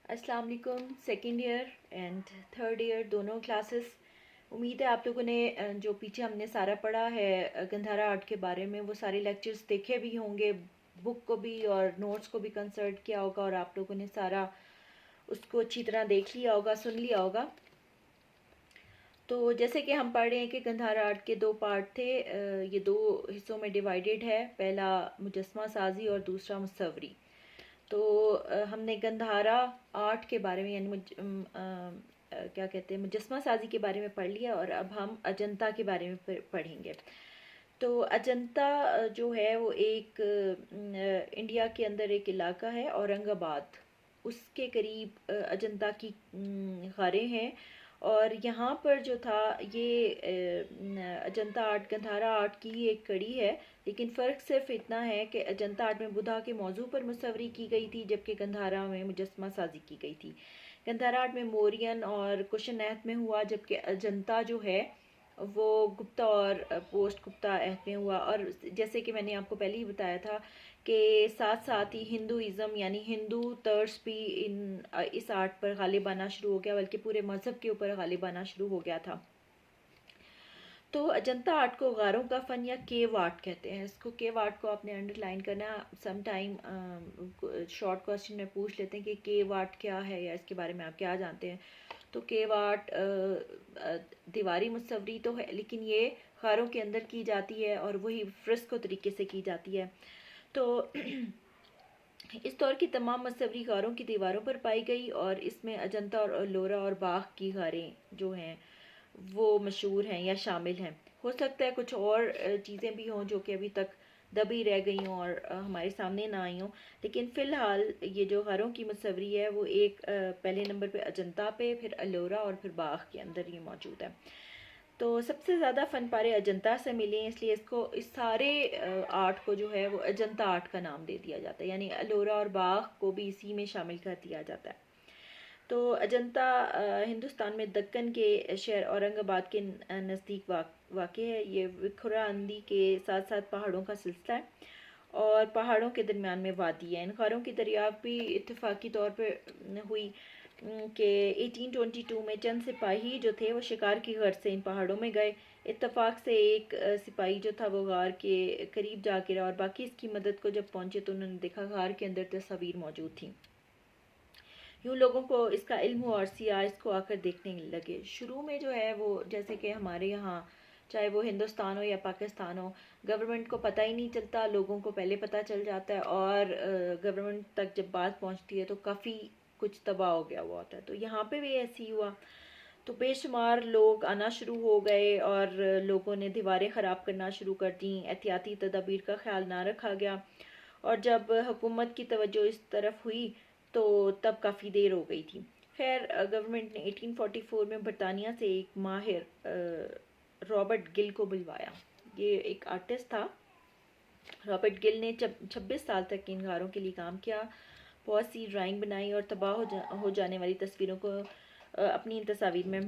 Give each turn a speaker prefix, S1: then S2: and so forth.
S1: अस्सलाम वालेकुम। Second year and third year दोनों क्लासेस। उम्मीद है आप लोगों ने जो पीछे हमने सारा पढ़ा है गंधारा आर्ट के बारे में वो सारे लेक्चर्स देखे भी होंगे, बुक को भी और नोट्स को भी कंसल्ट किया होगा और आप लोगों ने सारा उसको अच्छी तरह देख लिया होगा, सुन लिया होगा। तो जैसे कि हम पढ़ रहे हैं कि गंधारा आर्ट के दो पार्ट थे, ये दो हिस्सों में डिवाइडेड है। पहला मुजस्मा साजी और दूसरा मुसव्वरी। तो हमने गंधारा आर्ट के बारे में यानी क्या कहते हैं मुजस्मा साजी के बारे में पढ़ लिया और अब हम अजंता के बारे में पढ़ेंगे। तो अजंता जो है वो एक इंडिया के अंदर एक इलाका है, औरंगाबाद उसके करीब अजंता की गारें हैं। और यहाँ पर जो था ये अजंता आर्ट गंधारा आर्ट की ही एक कड़ी है, लेकिन फ़र्क सिर्फ इतना है कि अजंता आर्ट में बुधा के मौजू पर मुसव्वरी की गई थी जबकि गंधारा में मुजस्मा साजी की गई थी। गंधारा आर्ट में मोरियन और कुशन एहत में हुआ जबकि अजंता जो है वो गुप्ता और पोस्ट गुप्ता एहत में हुआ। और जैसे कि मैंने आपको पहले ही बताया था कि साथ साथ ही हिंदुइज़्म यानी हिंदू तर्स भी इस आर्ट पर गालिब आना शुरू हो गया, बल्कि पूरे मज़हब के ऊपर गालिब आना शुरू हो गया था। तो अजंता आर्ट को गारों का फ़न या केव आर्ट कहते हैं। इसको केव आर्ट को आपने अंडरलाइन करना। सम टाइम शॉर्ट क्वेश्चन में पूछ लेते हैं कि केव आर्ट क्या है या इसके बारे में आप क्या जानते हैं। तो केव आर्ट दीवारी मुसव्वरी तो है, लेकिन ये गारों के अंदर की जाती है और वही फ्रिस्को तरीके से की जाती है। तो इस दौर की तमाम मुसव्वरी गारों की दीवारों पर पाई गई और इसमें अजंता और एलोरा और बाघ की गारें जो हैं वो मशहूर हैं या शामिल हैं। हो सकता है कुछ और चीज़ें भी हों जो कि अभी तक दबी रह गई हों और हमारे सामने ना आई हों, लेकिन फ़िलहाल ये जो गारों की मुसव्वरी है वो एक पहले नंबर पे अजंता पे, फिर एलोरा और फिर बाघ के अंदर ये मौजूद है। तो सबसे ज़्यादा फ़न पारे अजंता से मिले, इसलिए इसको इस सारे आर्ट को जो है वो अजंता आर्ट का नाम दे दिया जाता है, यानी एलोरा और बाघ को भी इसी में शामिल कर दिया जाता है। तो अजंता हिंदुस्तान में दक्कन के शहर औरंगाबाद के नज़दीक वाक़ है। ये विखुरा अंदी के साथ साथ पहाड़ों का सिलसिला है और पहाड़ों के दरमियान में वादी है। इन गारों की दरियाफ्त भी इत्तेफाकी तौर पर हुई कि 1822 में चंद सिपाही जो थे वो शिकार की गर्ज से इन पहाड़ों में गए। इत्तेफाक से एक सिपाही जो था वो गार के करीब जा गिरा और बाकी इसकी मदद को जब पहुंचे तो उन्होंने देखा गार के अंदर तस्वीर मौजूद थी। यूँ लोगों को इसका इल्म हुआ और सियाह इसको आकर देखने लगे। शुरू में जो है वो जैसे कि हमारे यहाँ चाहे वो हिंदुस्तान हो या पाकिस्तान हो, गवर्नमेंट को पता ही नहीं चलता, लोगों को पहले पता चल जाता है और गवर्नमेंट तक जब बात पहुँचती है तो काफ़ी कुछ तबाह हो गया हुआ होता है। तो यहाँ पे भी ऐसे ही हुआ। तो बेशुमार लोग आना शुरू हो गए और लोगों ने दीवारें ख़राब करना शुरू कर दी। एहतियाती तदाबीर का ख्याल ना रखा गया और जब हुकूमत की तवज्जो इस तरफ हुई तो तब काफ़ी देर हो गई थी। खैर गवर्नमेंट ने 1844 में बरतानिया से एक माहिर रॉबर्ट गिल को बुलवाया। ये एक आर्टिस्ट था। रॉबर्ट गिल ने 26 साल तक इन गारों के लिए काम किया, बहुत सी ड्राइंग बनाई और तबाह हो जाने वाली तस्वीरों को अपनी इन तस्वीर में